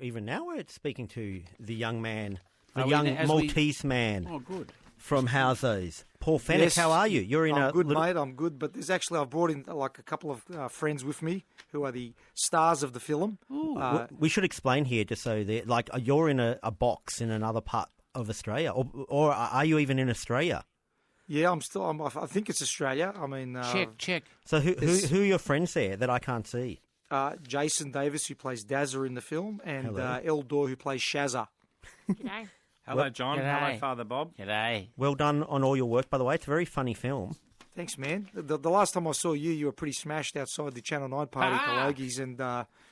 Even now we're speaking to the young man, Maltese man. Oh, good. From Housos. Paul Fenech, Yes. How are you? You're in I'm a good, mate. I'm good. But I've brought in like a couple of friends with me who are the stars of the film. We should explain here, just so that, like, you're in a box in another part of Australia, or are you even in Australia? Yeah, I think it's Australia. I mean, Check. So who are your friends there that I can't see? Jason Davis, who plays Dazza in the film, and Hello. Eldor, who plays Shazza. G'day. Hello, John. G'day. Hello, Father Bob. G'day. Well done on all your work, by the way. It's a very funny film. Thanks, man. The last time I saw you, you were pretty smashed outside the Channel 9 party, Cologis, and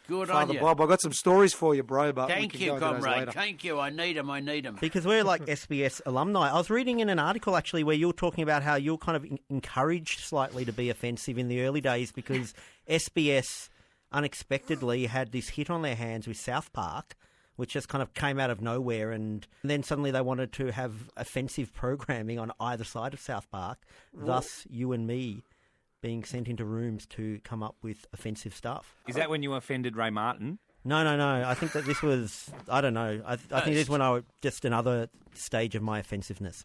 Good Father on you. Bob. I got some stories for you, bro. But Thank we can you, go into those comrade. later. Thank you. I need them. Because we're like SBS alumni. I was reading in an article, actually, where you were talking about how you were kind of encouraged slightly to be offensive in the early days because SBS unexpectedly had this hit on their hands with South Park, which just kind of came out of nowhere, and then suddenly they wanted to have offensive programming on either side of South Park, thus you and me being sent into rooms to come up with offensive stuff. Is that when you offended Ray Martin? No. I think that this was, I don't know, I think this is when I was just another stage of my offensiveness.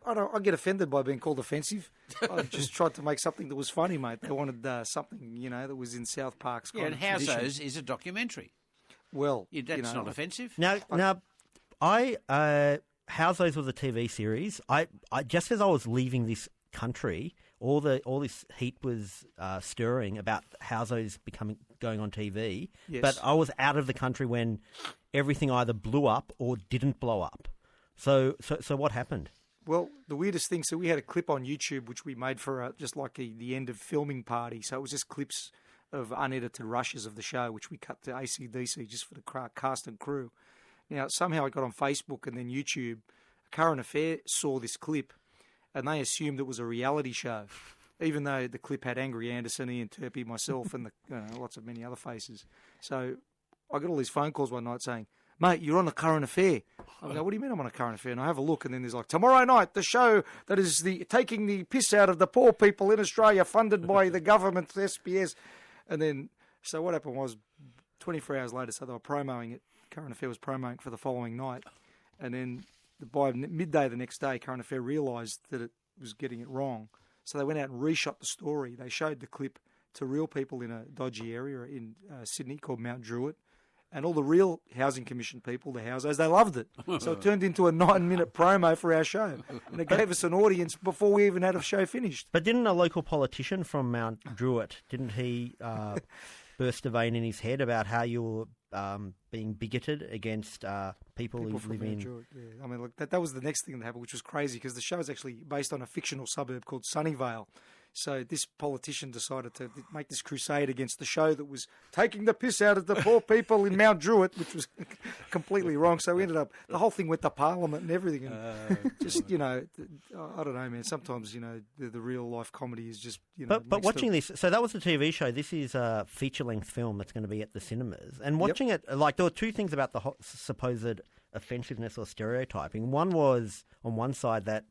I get offended by being called offensive. I just tried to make something that was funny, mate. They wanted something, that was in South Park's kind And of tradition. Housos is a documentary. Well, That's not offensive. Now, Housos was a TV series. I just as I was leaving this country, all this heat was stirring about Housos going on TV. Yes. But I was out of the country when everything either blew up or didn't blow up. So what happened? Well, the weirdest thing, so we had a clip on YouTube which we made for just like the end of filming party. So it was just clips of unedited rushes of the show, which we cut to AC/DC just for the cast and crew. Now, somehow it got on Facebook and then YouTube. Current Affair saw this clip and they assumed it was a reality show, even though the clip had Angry Anderson, Ian Turpie, myself, and lots of many other faces. So I got all these phone calls one night saying, "Mate, you're on a Current Affair." I go, "What do you mean I'm on a Current Affair?" And I have a look, and then there's like, "Tomorrow night, the show that is taking the piss out of the poor people in Australia, funded by the government, SBS." And then, so what happened was, 24 hours later, so they were promoting it. Current Affair was promoting for the following night. And then by midday the next day, Current Affair realised that it was getting it wrong. So they went out and reshot the story. They showed the clip to real people in a dodgy area in Sydney called Mount Druitt. And all the real Housing Commission people, the Housos, they loved it. So it turned into a 9-minute promo for our show. And it gave us an audience before we even had a show finished. But didn't a local politician from Mount Druitt, didn't he burst a vein in his head about how you were being bigoted against people who from live Mount in... Druitt, yeah. I mean, look, that was the next thing that happened, which was crazy, because the show is actually based on a fictional suburb called Sunnyvale. So this politician decided to make this crusade against the show that was taking the piss out of the poor people in Mount Druitt, which was completely wrong. So we ended up, the whole thing went to Parliament and everything. And just, I don't know, man. Sometimes, the real life comedy is just, But watching this, so that was a TV show. This is a feature-length film that's going to be at the cinemas. And watching it, like, there were two things about the supposed offensiveness or stereotyping. One was, on one side, that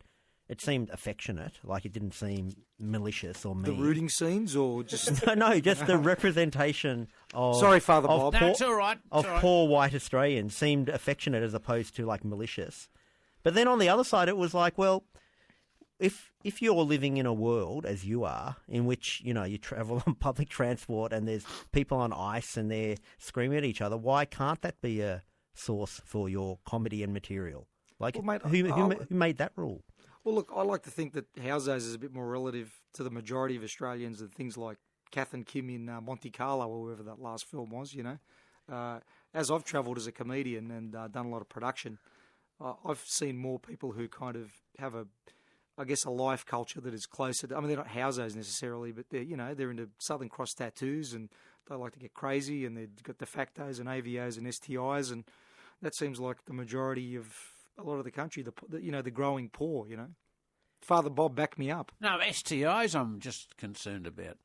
it seemed affectionate, like it didn't seem malicious or mean. The rooting scenes, or just no, just the representation of... Sorry, Father Bob. That's all right. Poor white Australians seemed affectionate as opposed to, like, malicious. But then on the other side, it was like, well, if you're living in a world, as you are, in which, you travel on public transport and there's people on ice and they're screaming at each other, why can't that be a source for your comedy and material? Like, Well, mate, who made that rule? Well, look, I like to think that Housos is a bit more relative to the majority of Australians than things like Kath and Kim in Monte Carlo or wherever that last film was, As I've travelled as a comedian and done a lot of production, I've seen more people who kind of have a life culture that is closer to, I mean, they're not Housos necessarily, but they're into Southern Cross tattoos and they like to get crazy and they've got de factos and AVOs and STIs, and that seems like the majority of a lot of the country, the growing poor, Father Bob, back me up. No, STIs I'm just concerned about.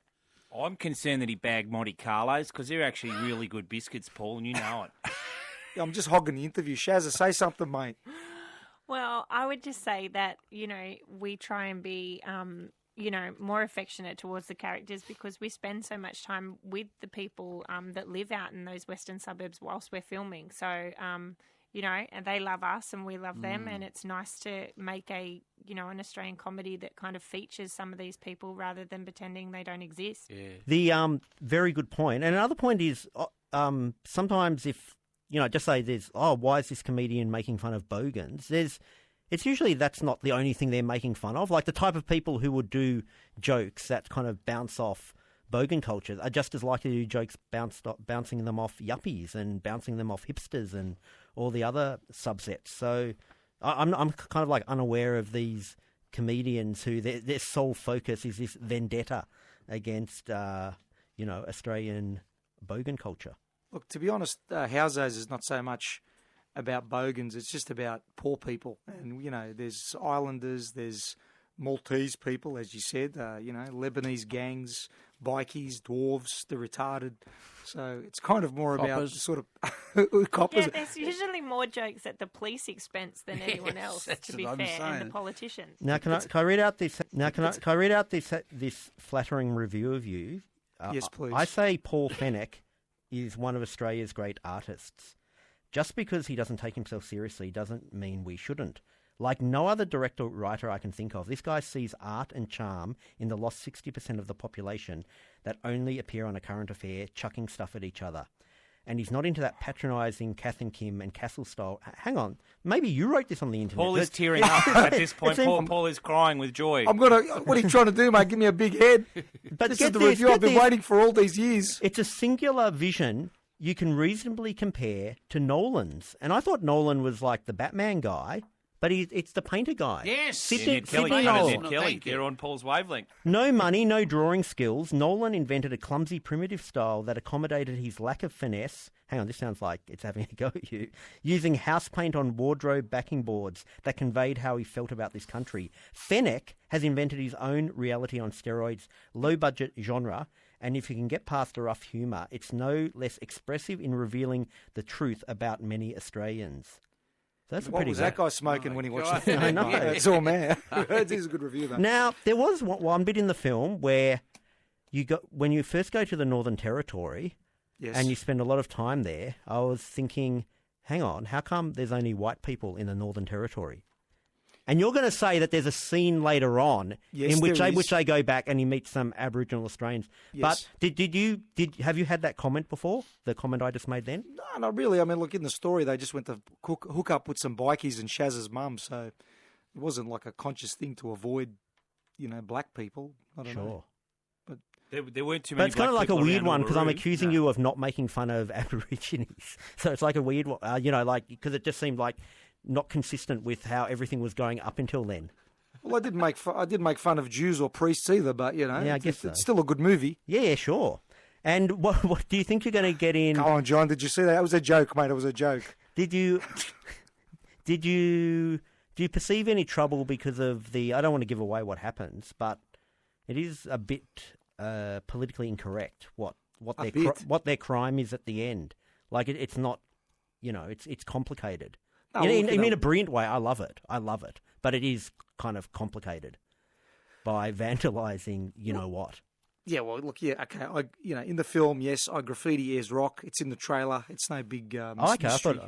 I'm concerned that he bagged Monte Carlos because they're actually really good biscuits, Paul, and you know it. I'm just hogging the interview. Shazza, say something, mate. Well, I would just say that, we try and be, more affectionate towards the characters because we spend so much time with the people that live out in those western suburbs whilst we're filming. So, and they love us and we love them, and it's nice to make an Australian comedy that kind of features some of these people rather than pretending they don't exist. Yeah. The very good point. And another point is sometimes if, just say there's, why is this comedian making fun of bogans? It's usually that's not the only thing they're making fun of. Like the type of people who would do jokes that kind of bounce off bogan culture are just as likely to do jokes bouncing them off yuppies and bouncing them off hipsters and all the other subsets. So I'm kind of like unaware of these comedians who their sole focus is this vendetta against Australian bogan culture. Look, to be honest, Housos is not so much about bogans. It's just about poor people. And, there's islanders, there's Maltese people, as you said, Lebanese gangs, bikies, dwarves, the retarded. So it's kind of more about sort of coppers. Yeah, there's usually more jokes at the police expense than anyone else, to be fair, and the politicians. Now, can I read out this? Can I read out this flattering review of you? Yes, please. I say Paul Fenech is one of Australia's great artists. Just because he doesn't take himself seriously doesn't mean we shouldn't. Like no other director or writer I can think of, this guy sees art and charm in the lost 60% of the population that only appear on A Current Affair, chucking stuff at each other. And he's not into that patronising Kath and Kim and Castle style. Hang on, maybe you wrote this on the internet. Paul is tearing up at this point. Paul is crying with joy. What are you trying to do, mate? Give me a big head. But this is the review I've been waiting for all these years. It's a singular vision you can reasonably compare to Nolan's. And I thought Nolan was like the Batman guy, but it's the painter guy. Yes. Sydney Kelly. Thank you. They're on Paul's wavelength. No money, no drawing skills. Nolan invented a clumsy, primitive style that accommodated his lack of finesse. Hang on, this sounds like it's having a go at you. Using house paint on wardrobe backing boards that conveyed how he felt about this country. Fenech has invented his own reality on steroids, low-budget genre, and if you can get past the rough humour, it's no less expressive in revealing the truth about many Australians. So that's What was that guy smoking when he watched the film? I know. It's all man. It is a good review, though. Now, there was one bit in the film where when you first go to the Northern Territory, Yes. and you spend a lot of time there, I was thinking, hang on, how come there's only white people in the Northern Territory? And you're going to say that there's a scene later on Yes, in which there is. they go back and he meets some Aboriginal Australians. Yes. But have you had that comment before? The comment I just made then? No, not really. I mean, look, in the story, they just went to hook up with some bikies and Shaz's mum, so it wasn't like a conscious thing to avoid, black people. I don't know. There weren't too many. But it's kind of like a weird one because I'm Uluru. accusing you of not making fun of Aborigines. So it's like a weird one, because it just seemed like not consistent with how everything was going up until then. Well, I didn't make fun of Jews or priests either, but I guess it's still a good movie. Yeah, sure. And what do you think you're going to get in? Come on, John, did you see that? It was a joke, mate. It was a joke. Did you perceive any trouble because of I don't want to give away what happens, but it is a bit politically incorrect what their crime is at the end. Like it's not, it's complicated. No, in a brilliant way. I love it, but it is kind of complicated by vandalising. What? Yeah, well, look, yeah, okay. In the film, yes, I graffiti Ayers Rock. It's in the trailer. It's no big okay, mystery.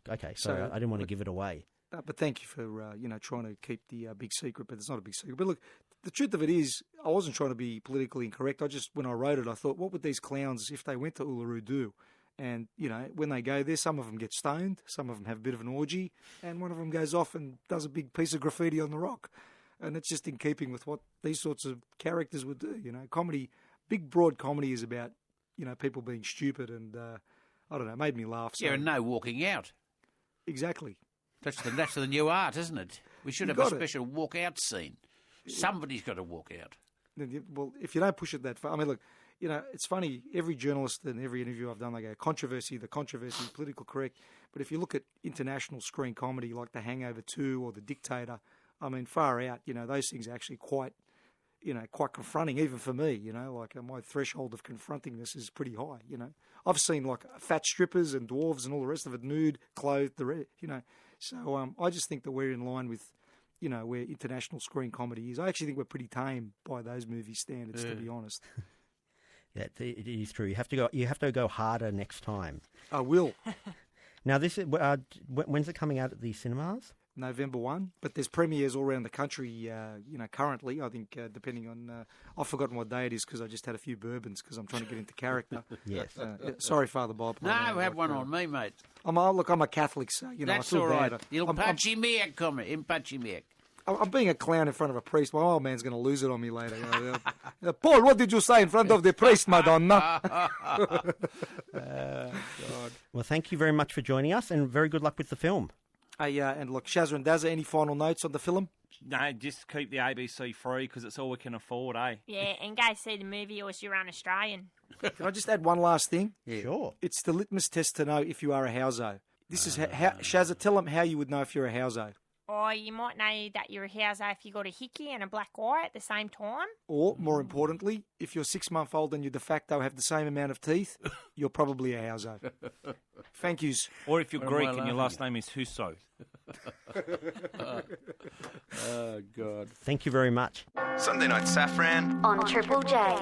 Okay. Sorry, I didn't want to give it away. But thank you for trying to keep the big secret. But it's not a big secret. But look, the truth of it is, I wasn't trying to be politically incorrect. When I wrote it, I thought, what would these clowns, if they went to Uluru, do? And when they go there, some of them get stoned, some of them have a bit of an orgy, and one of them goes off and does a big piece of graffiti on the rock. And it's just in keeping with what these sorts of characters would do. Comedy, big broad comedy is about people being stupid, and I don't know, it made me laugh. So. Yeah, and no walking out. Exactly. That's the new art, isn't it? We should have a special walk-out scene. Somebody's got to walk out. Well, if you don't push it that far, I mean, look, it's funny. Every journalist and every interview I've done, they go controversy, political correct. But if you look at international screen comedy like The Hangover 2 or The Dictator, I mean, far out. Those things are actually quite confronting, even for me. My threshold of confronting this is pretty high. I've seen like fat strippers and dwarves and all the rest of it, nude, clothed, So I just think that we're in line with, where international screen comedy is. I actually think we're pretty tame by those movie standards, to be honest. Yeah, it is true. You have to go harder next time. I will. Now, this is when's it coming out at the cinemas? November 1, but there's premieres all around the country, currently. I think depending on... I've forgotten what day it is because I just had a few bourbons because I'm trying to get into character. Yes. Sorry, Father Bob. No, have one on me, mate. I'm a Catholic, so, That's I feel all right. bad. I'm being a clown in front of a priest. My old man's going to lose it on me later. Paul, what did you say in front of the priest, Madonna? God. Well, thank you very much for joining us, and very good luck with the film. And look, Shazza and Dazza, any final notes on the film? No, just keep the ABC free because it's all we can afford, eh? Yeah, and go see the movie or you're un-Australian. Can I just add one last thing? Yeah. Sure. It's the litmus test to know if you are a Houso. This is Shazza, tell them how you would know if you're a Houso. Or you might know that you're a Houso if you got a hickey and a black eye at the same time. Or, more importantly, if you're 6-month-old and you de facto have the same amount of teeth, you're probably a Houso. Thank yous. Or if you're Greek and your last name is Housos. Oh, God. Thank you very much. Sunday Night Safran on Triple J.